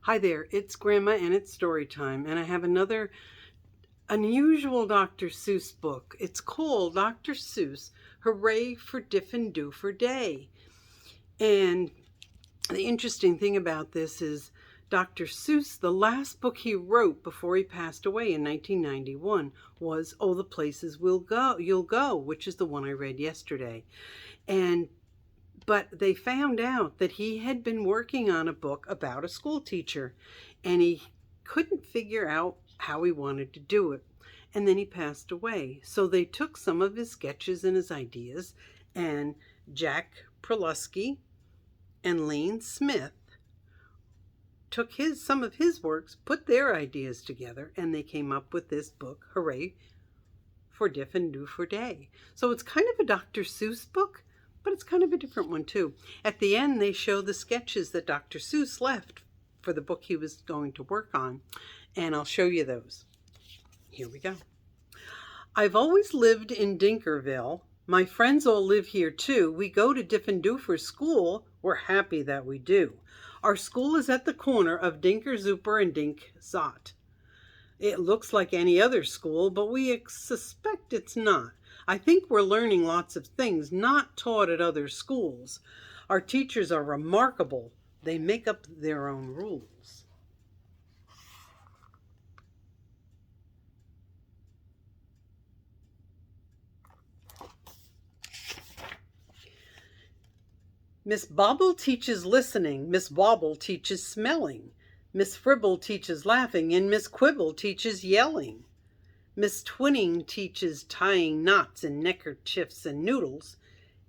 Hi there, it's Grandma and it's story time, and I have another unusual Dr. Seuss book. It's called Dr. Seuss Hooray for Diffin' Doofer Day. And the interesting thing about this is Dr. Seuss, the last book he wrote before he passed away in 1991 was Oh, the Places You'll Go, which is the one I read yesterday. But they found out that he had been working on a book about a school teacher, and he couldn't figure out how he wanted to do it. And then he passed away. So they took some of his sketches and his ideas, and Jack Prelusky and Lane Smith took some of his works, put their ideas together, and they came up with this book, Hooray for Diffin' Doofer Day. So it's kind of a Dr. Seuss book, but it's kind of a different one too. At the end, they show the sketches that Dr. Seuss left for the book he was going to work on, and I'll show you those. Here we go. I've always lived in Dinkerville. My friends all live here too. We go to Diffin' Doofer school. We're happy that we do. Our school is at the corner of Dinker Zuper and Dink Zot. It looks like any other school, but we suspect it's not. I think we're learning lots of things not taught at other schools. Our teachers are remarkable. They make up their own rules. Miss Bobble teaches listening. Miss Wobble teaches smelling. Miss Fribble teaches laughing, and Miss Quibble teaches yelling. Miss Twinning teaches tying knots and neckerchiefs and noodles,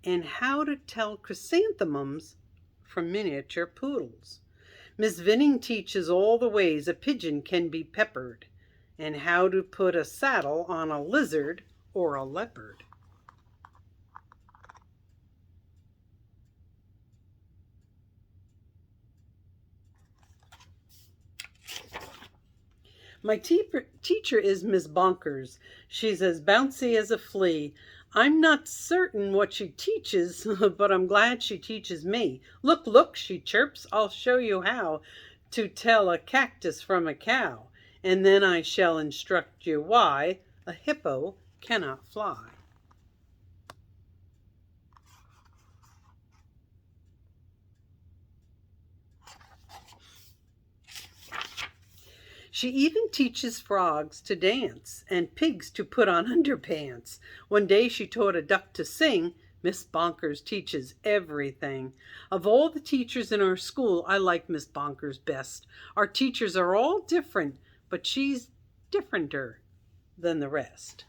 and how to tell chrysanthemums from miniature poodles. Miss Vinning teaches all the ways a pigeon can be peppered, and how to put a saddle on a lizard or a leopard. My teacher is Miss Bonkers. She's as bouncy as a flea. I'm not certain what she teaches, but I'm glad she teaches me. Look, look, she chirps, I'll show you how to tell a cactus from a cow, and then I shall instruct you why a hippo cannot fly. She even teaches frogs to dance and pigs to put on underpants. One day she taught a duck to sing. Miss Bonkers teaches everything. Of all the teachers in our school, I like Miss Bonkers best. Our teachers are all different, but she's differenter than the rest.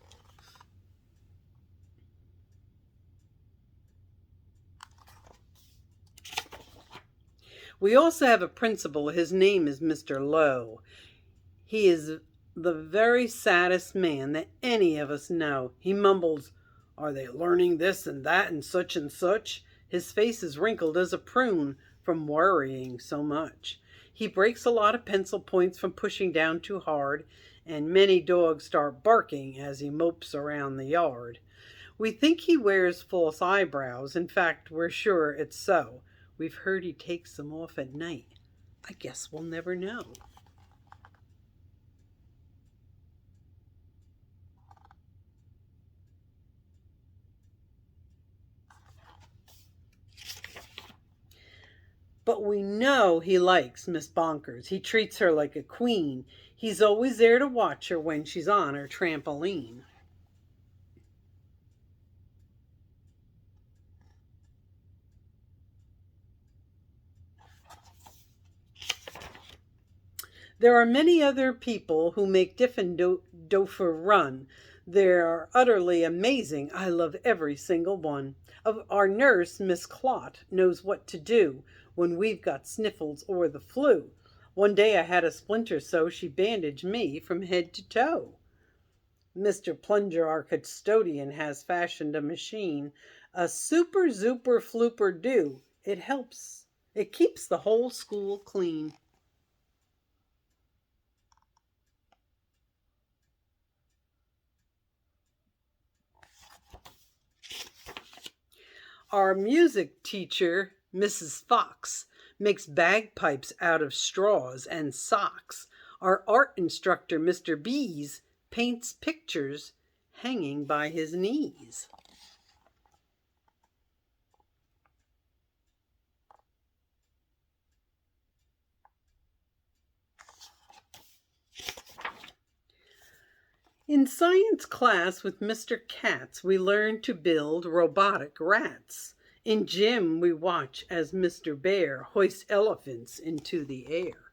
We also have a principal. His name is Mr. Lowe. He is the very saddest man that any of us know. He mumbles, "Are they learning this and that and such and such?" His face is wrinkled as a prune from worrying so much. He breaks a lot of pencil points from pushing down too hard, and many dogs start barking as he mopes around the yard. We think he wears false eyebrows. In fact, we're sure it's so. We've heard he takes them off at night. I guess we'll never know. But we know he likes Miss Bonkers. He treats her like a queen. He's always there to watch her when she's on her trampoline. There are many other people who make Diffin' Doofer run. They're utterly amazing. I love every single one. Of our nurse, Miss Clot, knows what to do when we've got sniffles or the flu. One day I had a splinter so she bandaged me from head to toe. Mr. Plunger, our custodian, has fashioned a machine, a super zuper flooper do. It keeps the whole school clean. Our music teacher, Mrs. Fox, makes bagpipes out of straws and socks. Our art instructor, Mr. Bees, paints pictures hanging by his knees. In science class with Mr. Katz, we learn to build robotic rats. In gym, we watch as Mr. Bear hoists elephants into the air.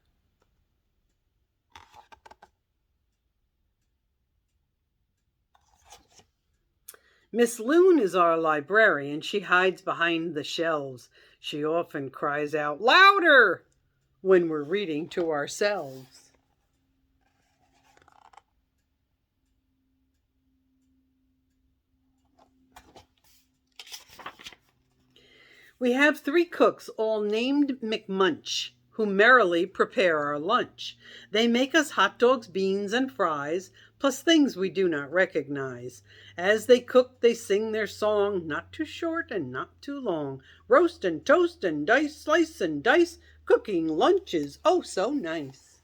Miss Loon is our librarian. She hides behind the shelves. She often cries out, "Louder!" when we're reading to ourselves. We have 3 cooks, all named McMunch, who merrily prepare our lunch. They make us hot dogs, beans, and fries, plus things we do not recognize. As they cook, they sing their song, not too short and not too long. Roast and toast and dice, slice and dice, cooking lunch is oh so nice.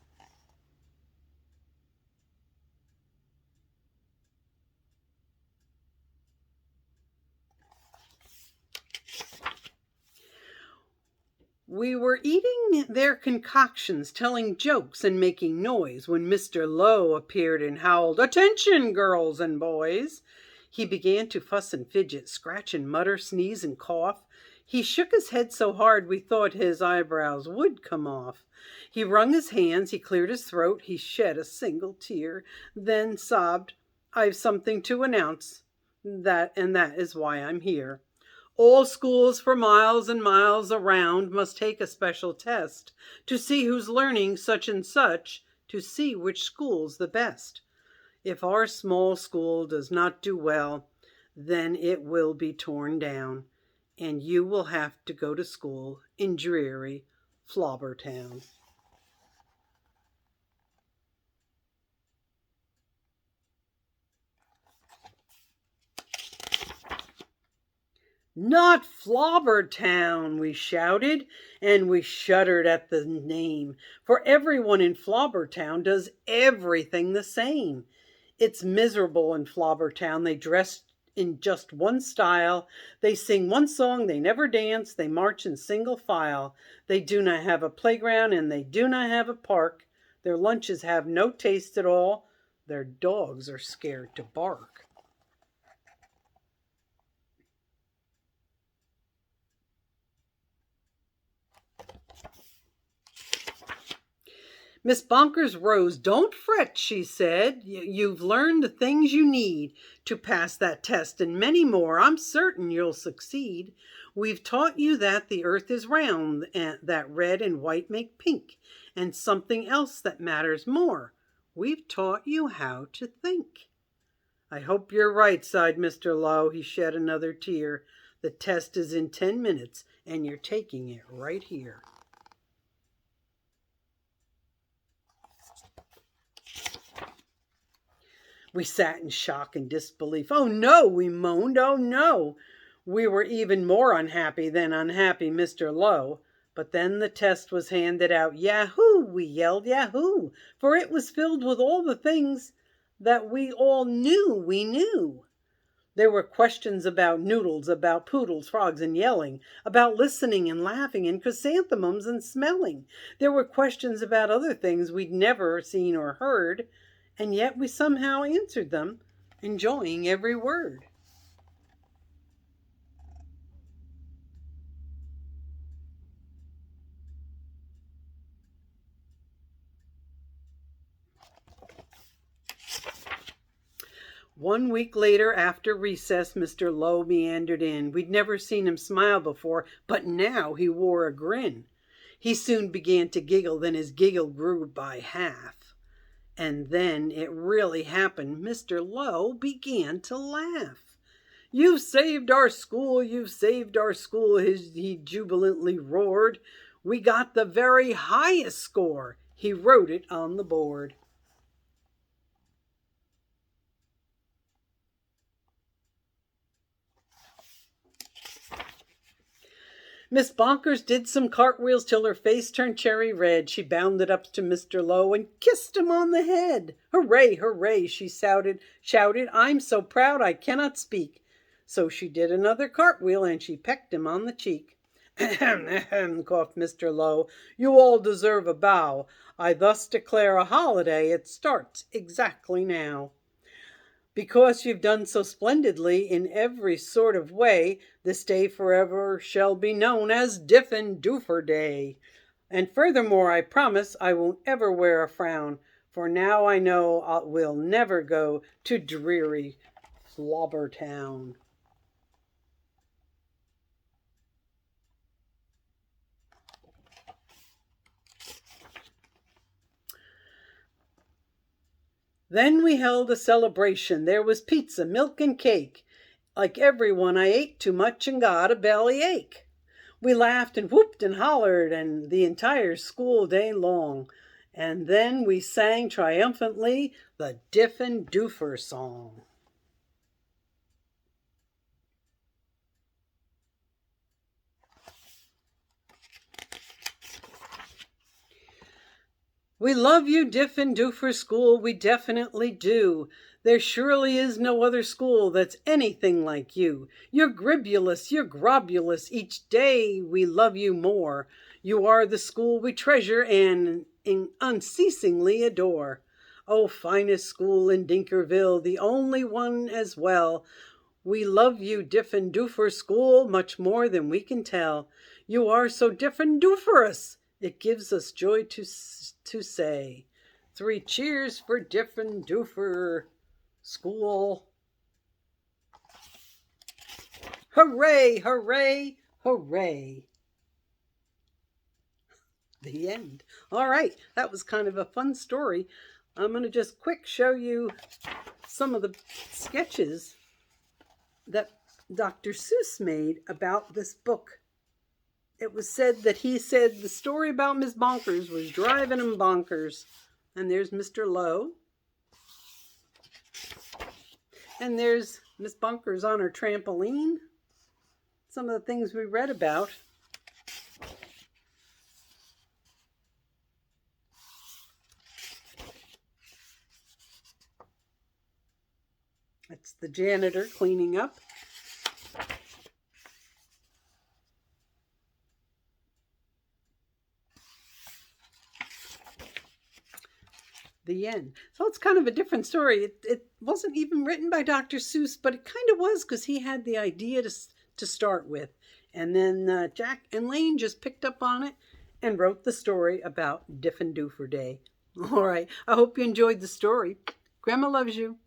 We were eating their concoctions, telling jokes and making noise, when Mr. Lowe appeared and howled, "Attention, girls and boys!" He began to fuss and fidget, scratch and mutter, sneeze and cough. He shook his head so hard we thought his eyebrows would come off. He wrung his hands, he cleared his throat, he shed a single tear, then sobbed, "I've something to announce, that is why I'm here. All schools for miles and miles around must take a special test to see who's learning such and such, to see which school's the best. If our small school does not do well, then it will be torn down, and you will have to go to school in dreary Flobbertown." "Not Flobbertown!" we shouted, and we shuddered at the name, for everyone in Flobbertown does everything the same. It's miserable in Flobbertown. They dress in just one style. They sing one song, they never dance, they march in single file. They do not have a playground and they do not have a park. Their lunches have no taste at all. Their dogs are scared to bark. Miss Bonkers rose. "Don't fret," she said. "You've learned the things you need to pass that test and many more. I'm certain you'll succeed. We've taught you that the earth is round, and that red and white make pink, and something else that matters more. We've taught you how to think." "I hope you're right," sighed Mr. Lowe. He shed another tear. "The test is in 10 minutes, and you're taking it right here." We sat in shock and disbelief. "Oh no," we moaned, "oh no." We were even more unhappy than unhappy Mr. Lowe. But then the test was handed out. "Yahoo!" we yelled, "Yahoo!" For it was filled with all the things that we all knew we knew. There were questions about noodles, about poodles, frogs, and yelling, about listening and laughing, and chrysanthemums and smelling. There were questions about other things we'd never seen or heard, and yet we somehow answered them, enjoying every word. One week later, after recess, Mr. Lowe meandered in. We'd never seen him smile before, but now he wore a grin. He soon began to giggle, then his giggle grew by half. And then it really happened. Mr. Lowe began to laugh. "You've saved our school, you've saved our school," he jubilantly roared. "We got the very highest score." He wrote it on the board. Miss Bonkers did some cartwheels till her face turned cherry red. She bounded up to Mr. Lowe and kissed him on the head. Hooray, hooray, she shouted, I'm so proud I cannot speak. So she did another cartwheel and she pecked him on the cheek. Ahem, ahem, coughed Mr. Lowe. You all deserve a bow. I thus declare a holiday. It starts exactly now. Because you've done so splendidly in every sort of way, this day forever shall be known as Diffin-Doofer Day. And furthermore, I promise I won't ever wear a frown, for now I know we'll never go to dreary Flobbertown. Then we held a celebration. There was pizza, milk, and cake. Like everyone, I ate too much and got a belly ache. We laughed and whooped and hollered and the entire school day long. And then we sang triumphantly the Diffin-Doofer song. We love you, Diffin-Doofer School, we definitely do. There surely is no other school that's anything like you. You're gribulous, you're grobulous, each day we love you more. You are the school we treasure and unceasingly adore. Oh, finest school in Dinkerville, the only one as well. We love you, Diffin-Doofer School, much more than we can tell. You are so Diffin-Dooferous. It gives us joy to say. 3 cheers for Diffin-Doofer School. Hooray, hooray, hooray. The end. All right, that was kind of a fun story. I'm going to just quick show you some of the sketches that Dr. Seuss made about this book. It was said that he said the story about Miss Bonkers was driving him bonkers. And there's Mr. Lowe. And there's Miss Bonkers on her trampoline. Some of the things we read about. That's the janitor cleaning up. The end. So it's kind of a different story. It wasn't even written by Dr. Seuss, but it kind of was because he had the idea to start with. And then Jack and Lane just picked up on it and wrote the story about Diffin-Doofer Day. All right. I hope you enjoyed the story. Grandma loves you.